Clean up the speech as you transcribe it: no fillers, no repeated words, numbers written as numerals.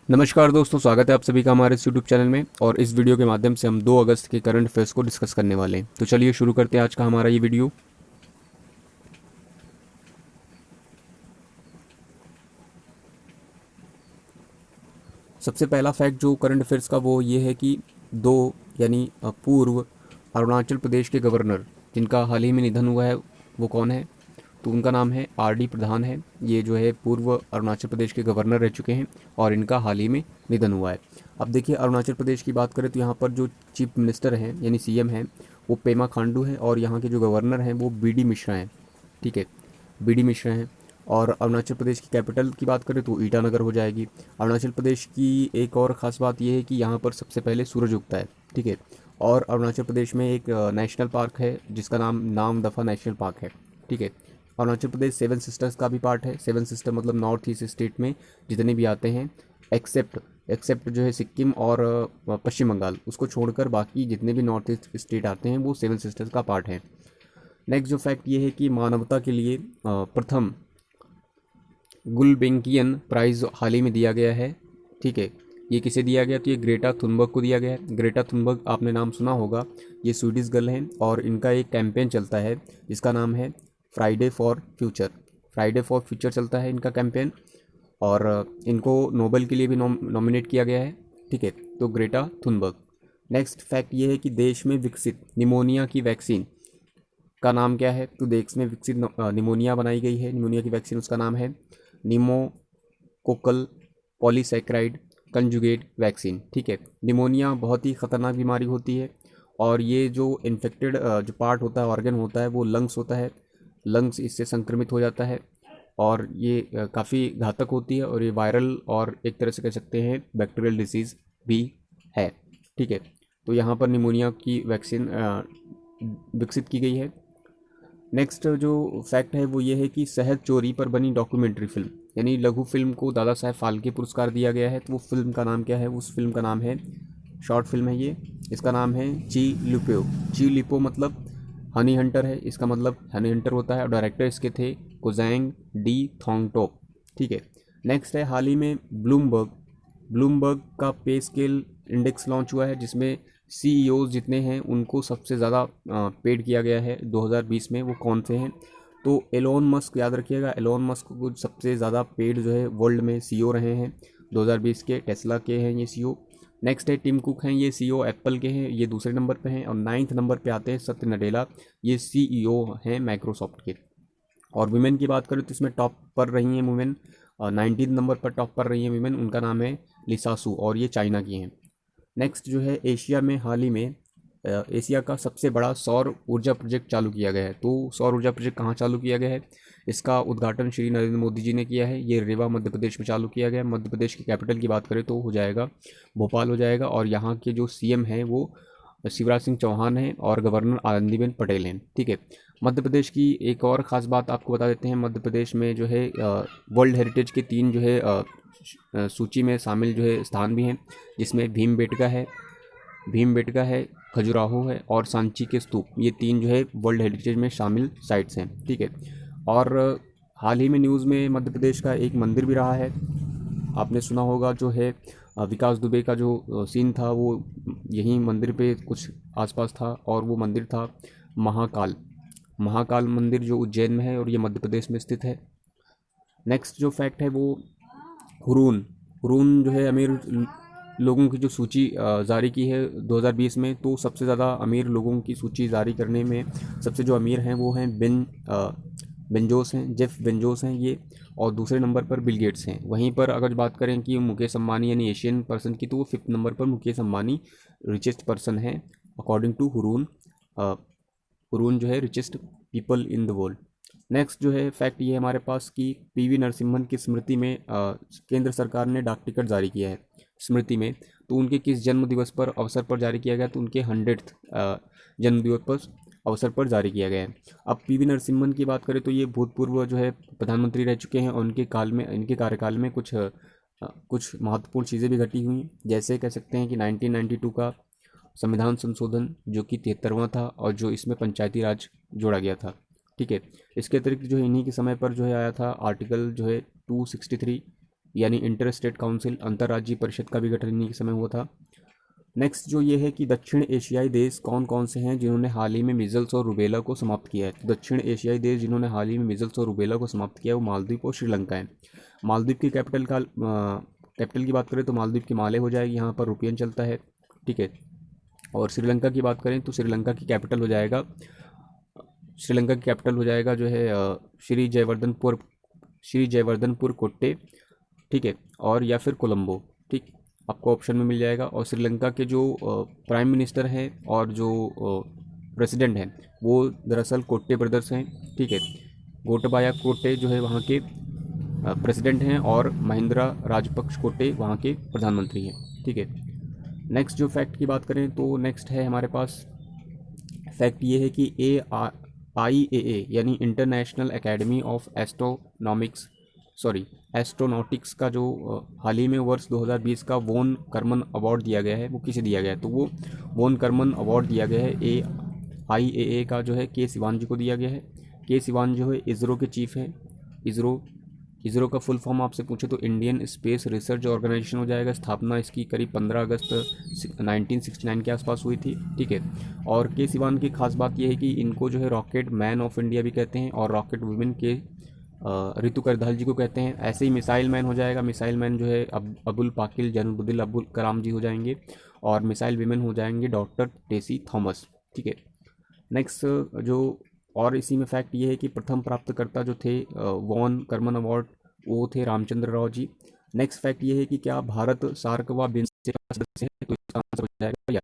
नमस्कार दोस्तों, स्वागत है आप सभी का हमारे इस यूट्यूब चैनल में। और इस वीडियो के माध्यम से हम 2 अगस्त के करंट अफेयर्स को डिस्कस करने वाले हैं। तो चलिए शुरू करते हैं आज का हमारा ये वीडियो। सबसे पहला फैक्ट जो करंट अफेयर्स का वो ये है कि दो यानी पूर्व अरुणाचल प्रदेश के गवर्नर जिनका हाल ही में निधन हुआ है वो कौन है? तो उनका नाम है आर डी प्रधान है। ये जो है पूर्व अरुणाचल प्रदेश के गवर्नर रह चुके हैं और इनका हाल ही में निधन हुआ है। अब देखिए, अरुणाचल प्रदेश की बात करें तो यहाँ पर जो चीफ मिनिस्टर हैं यानी सीएम हैं वो पेमा खांडू हैं, और यहाँ के जो गवर्नर हैं वो बीडी मिश्रा हैं। ठीक है, बीडी मिश्रा हैं। और अरुणाचल प्रदेश की कैपिटल की बात करें तो ईटानगर हो जाएगी। अरुणाचल प्रदेश की एक और ख़ास बात यह है कि यहाँ पर सबसे पहले सूरज उगता है। ठीक है, और अरुणाचल प्रदेश में एक नेशनल पार्क है जिसका नाम नामदफा नेशनल पार्क है। ठीक है, अरुणाचल प्रदेश सेवन सिस्टर्स का भी पार्ट है। सेवन सिस्टर मतलब नॉर्थ ईस्ट स्टेट में जितने भी आते हैं, एक्सेप्ट एक्सेप्ट जो है सिक्किम और पश्चिम बंगाल, उसको छोड़कर बाकी जितने भी नॉर्थ ईस्ट स्टेट आते हैं वो सेवन सिस्टर्स का पार्ट है। नेक्स्ट जो फैक्ट ये है कि मानवता के लिए प्रथम गुलबेंकियन प्राइज़ हाल ही में दिया गया है। ठीक है, ये किसे दिया गया? तो ये ग्रेटा थुनबर्ग को दिया गया है। ग्रेटा थुनबर्ग आपने नाम सुना होगा, ये स्वीडिश गर्ल हैं और इनका एक कैंपेन चलता है जिसका नाम है Friday for future. Friday for future चलता है इनका कैंपेन, और इनको नोबेल के लिए भी नॉमिनेट किया गया है। ठीक है, तो ग्रेटा थुनबर्ग। नेक्स्ट फैक्ट ये है कि देश में विकसित निमोनिया की वैक्सीन का नाम क्या है? तो देश में विकसित निमोनिया बनाई गई है, निमोनिया की वैक्सीन, उसका नाम है निमोकोकल पॉलीसैकेराइड कंजुगेट वैक्सीन। ठीक है, निमोनिया बहुत ही ख़तरनाक बीमारी होती है और ये जो इन्फेक्टेड जो पार्ट होता है, ऑर्गन होता है, वो लंग्स होता है। लंग्स इससे संक्रमित हो जाता है और ये काफ़ी घातक होती है, और ये वायरल और एक तरह से कह सकते हैं बैक्टीरियल डिसीज़ भी है। ठीक है, तो यहाँ पर निमोनिया की वैक्सीन विकसित की गई है। नेक्स्ट जो फैक्ट है वो ये है कि शहद चोरी पर बनी डॉक्यूमेंट्री फिल्म यानी लघु फिल्म को दादा साहेब फाल्के पुरस्कार दिया गया है। तो वो फिल्म का नाम क्या है? उस फिल्म का नाम है, शॉर्ट फिल्म है ये, इसका नाम है ची लिपो। ची लिपो मतलब हनी हंटर है, इसका मतलब हनी हंटर होता है, और डायरेक्टर इसके थे कोजैंग डी थोंगटोक। ठीक है, नेक्स्ट है हाल ही में ब्लूमबर्ग ब्लूमबर्ग का पे स्केल इंडेक्स लॉन्च हुआ है जिसमें सीईओ जितने हैं उनको सबसे ज़्यादा पेड किया गया है 2020 में। वो कौन से हैं? तो एलोन मस्क, याद रखिएगा, एलोन मस्क को सबसे ज़्यादा पेड जो है वर्ल्ड में सीईओ रहे हैं 2020 के। टेस्ला के हैं ये सीईओ। नेक्स्ट है टिम कुक हैं, ये सीईओ एप्पल के हैं, ये दूसरे नंबर पे हैं। और 9th नंबर पे आते हैं सत्य नडेला, ये सीईओ हैं माइक्रोसॉफ्ट के। और वुमेन की बात करें तो इसमें टॉप पर रही हैं वुमेन, 19 नंबर पर टॉप पर रही हैं वुमेन, उनका नाम है लिसासू और ये चाइना की हैं। नेक्स्ट जो है एशिया में हाल ही में एशिया का सबसे बड़ा सौर ऊर्जा प्रोजेक्ट चालू किया गया है। तो सौर ऊर्जा प्रोजेक्ट कहाँ चालू किया गया है? इसका उद्घाटन श्री नरेंद्र मोदी जी ने किया है। ये रीवा मध्य प्रदेश में चालू किया गया है। मध्य प्रदेश की कैपिटल की बात करें तो हो जाएगा भोपाल हो जाएगा, और यहाँ के जो सीएम हैं वो शिवराज सिंह चौहान हैं और गवर्नर आनंदीबेन पटेल हैं। ठीक है, मध्य प्रदेश की एक और ख़ास बात आपको बता देते हैं। मध्य प्रदेश में जो है वर्ल्ड हेरिटेज के 3 जो है सूची में शामिल जो है स्थान भी हैं, जिसमें भीमबेटका है, खजुराहो है और सांची के स्तूप, ये 3 जो है वर्ल्ड हेरिटेज में शामिल साइट्स हैं। ठीक है, और हाल ही में न्यूज़ में मध्य प्रदेश का एक मंदिर भी रहा है, आपने सुना होगा, जो है विकास दुबे का जो सीन था वो यहीं मंदिर पे कुछ आसपास था, और वो मंदिर था महाकाल महाकाल मंदिर जो उज्जैन में है, और ये मध्य प्रदेश में स्थित है। नेक्स्ट जो फैक्ट है वो हुरून हुरून जो है अमीर लोगों की जो सूची जारी की है 2020 में। तो सबसे ज़्यादा अमीर लोगों की सूची जारी करने में सबसे जो अमीर हैं वो हैं बेंजोस हैं, जेफ बेंजोस हैं ये, और दूसरे नंबर पर बिल गेट्स हैं। वहीं पर अगर बात करें कि मुकेश अम्बानी यानी एशियन पर्सन की, तो वो 5th नंबर पर मुकेश अम्बानी रिचेस्ट पर्सन है अकॉर्डिंग टू हुरून। हुरून जो है richest people in the world. Next जो है फैक्ट ये है हमारे पास कि पीवी नरसिम्हन की स्मृति में केंद्र सरकार ने डाक टिकट जारी किया है स्मृति में। तो उनके किस जन्म दिवस पर अवसर पर जारी किया गया? तो उनके 100th जन्म दिवस पर अवसर पर जारी किया गया है। अब पीवी नरसिम्हन की बात करें तो ये भूतपूर्व जो है प्रधानमंत्री रह चुके हैं, और उनके काल में, इनके कार्यकाल में कुछ महत्वपूर्ण चीज़ें भी घटी हुई, जैसे कह सकते हैं कि 1992 का संविधान संशोधन जो कि 73वां था, और जो इसमें पंचायती राज जोड़ा गया था। ठीक है, इसके अतिरिक्त जो है इन्हीं के समय पर जो है आया था आर्टिकल जो है 263 यानी इंटर स्टेट काउंसिल, अंतर्राज्यीय परिषद का भी गठन इन्हीं के समय हुआ था। नेक्स्ट जो ये है कि दक्षिण एशियाई देश कौन कौन से हैं जिन्होंने हाल ही में मीजल्स और रूबेला को समाप्त किया है। तो दक्षिण एशियाई देश जिन्होंने हाल ही में मीजल्स और रूबेला को समाप्त किया है वो मालदीव और श्रीलंका है। मालदीव की कैपिटल की बात करें तो मालदीव की माले हो जाएगी, यहाँ पर रुपयन चलता है, ठीक है। और श्रीलंका की बात करें तो श्रीलंका की कैपिटल हो जाएगा, श्रीलंका की कैपिटल हो जाएगा जो है श्री जयवर्धनपुर कोट्टे, ठीक है, और या फिर कोलंबो, ठीक, आपको ऑप्शन में मिल जाएगा। और श्रीलंका के जो प्राइम मिनिस्टर हैं और जो प्रेसिडेंट हैं वो दरअसल कोट्टे ब्रदर्स हैं, ठीक है। गोटबाया कोट्टे जो है वहाँ के प्रेसिडेंट हैं और महिंद्रा राजपक्ष कोट्टे वहाँ के प्रधानमंत्री हैं, ठीक है। नेक्स्ट जो फैक्ट की बात करें तो नेक्स्ट है हमारे पास फैक्ट ये है कि IAA यानी इंटरनेशनल एकेडमी ऑफ एस्ट्रोनॉटिक्स का जो हाल ही में वर्ष 2020 का वोन कर्मन अवार्ड दिया गया है वो किसे दिया गया है। तो वो वोन कर्मन अवार्ड दिया गया है IAA का जो है के सिवान जी को दिया गया है। के सिवान जो है इसरो के चीफ हैं। इसरो का फुल फॉर्म आपसे पूछे तो इंडियन स्पेस रिसर्च ऑर्गेनाइजेशन हो जाएगा। स्थापना इसकी करीब 15 अगस्त 1969 के आसपास हुई थी, ठीक है। और के सिवान की खास बात यह है कि इनको जो है रॉकेट मैन ऑफ इंडिया भी कहते हैं और रॉकेट वुमेन के रितु करधाल जी को कहते हैं। ऐसे ही मिसाइल मैन हो जाएगा, मिसाइल मैन जो है अबुल पाकिल जनरल अब्दुल कलाम जी हो जाएंगे और मिसाइल विमेन हो जाएंगे डॉक्टर टेसी थॉमस, ठीक है। नेक्स्ट जो और इसी में फैक्ट ये है कि प्रथम प्राप्तकर्ता जो थे वॉन कर्मन अवार्ड वो थे रामचंद्र राव जी। नेक्स्ट फैक्ट ये है कि क्या भारत सार्क व बिम्स्टेक का सदस्य है, तो इसका आंसर हो जाएगा